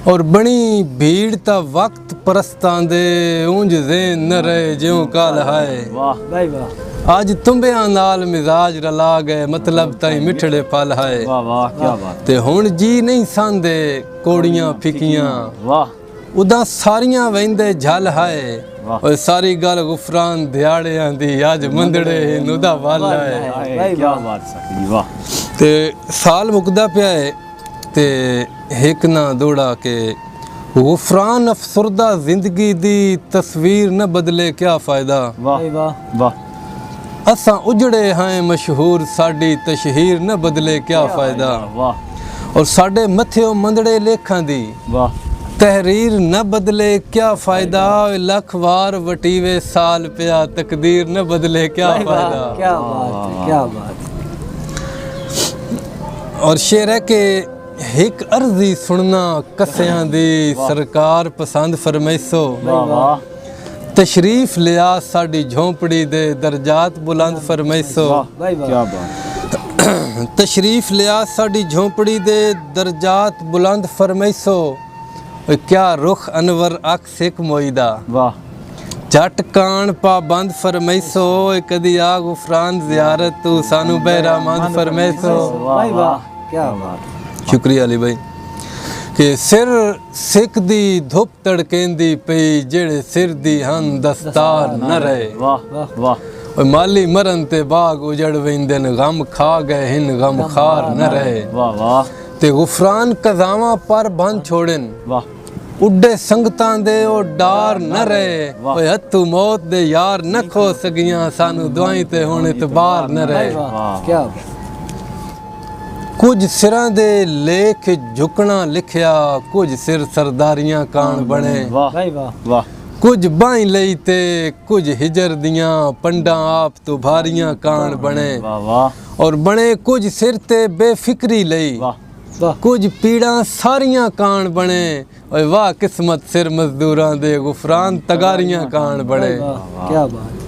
और बनी भीड़ ता वक्त परस्तां दे ऊंज ज़ेन न रहे ज्यों काल हाय। वाह भाई वाह। आज तुम्बियां नाल मिजाज रला गए मतलब ताई मिठड़े पल हाय। वाह वाह क्या बात। ते हुण जी नहीं सांदे कोड़ियां फिकियां वाह उदा सारियां वेंदे झल हाय। और सारी गल गुफरान दिहाड़ियां दी अज मंदड़े नुदा वल हाय। क्या बात सकी वाह। ते साल मुकदा पिया है ते हिक ना दौड़ा के गुफरान अफसरदा जिंदगी दी तस्वीर न बदले क्या फायदा। वाह वाह वाह। असां उजड़े हैं मशहूर साडी तशहीर न बदले क्या फायदा। वाह। और साडे मथियों मंदड़े लेखां दी वाह तहरीर न बदले क्या फायदा। लख वार वटीवे साल पिया तकदीर न बदले क्या फायदा। क्या बात है क्या बात। और शेर है के हिक अर्जी सुनना कसियां दी सरकार पसंद फरमैसो। तशरीफ लिया साडी झोंपड़ी दे दर्जात बुलंद फरमैसो। क्या बात। तशरीफ लिया साडी झोंपड़ी दे दर्जात बुलंद फरमैसो। क्या रुख अनवर अख सिख मोईदा। वाह। जट कान पाबंद फरमैसो कदी आ गुफरान जियारत तू सानू बहरामंद फरमैसो। वाह वाह क्या बात। शुक्रिया अली भाई कि सिर सिख दी धुप तड़केंदी पई जेड़े सिर दी हन दस्तार न रहे। वाह वाह। माली मरन ते बाग उजड़ वेंदन गम खा गए हिन गम खार न रहे। वाह वाह। ते गुफरान कज़ावां पर बंद छोड़न वाह। उड्डे संगतां दे ओ डार न रहे। ओए हत्थू मौत दे यार न खो सगियां सानू दुआई ते हुण इतबार न रहे। क्या कुछ सिरां दे लेख झुकना लिखिया कुछ सिर सरदारियां कान बने। वाह वाह। कुछ बाई लई ते कुछ हिजर दियां पंडा आप तो भारियां कान बने। वाह। और बने कुछ सिर ते बेफिक्री लई कुछ पीड़ा सारियां कान बने। और वाह किस्मत सिर मजदूरां दे गुफरान तगारियां कान बने। क्या बात।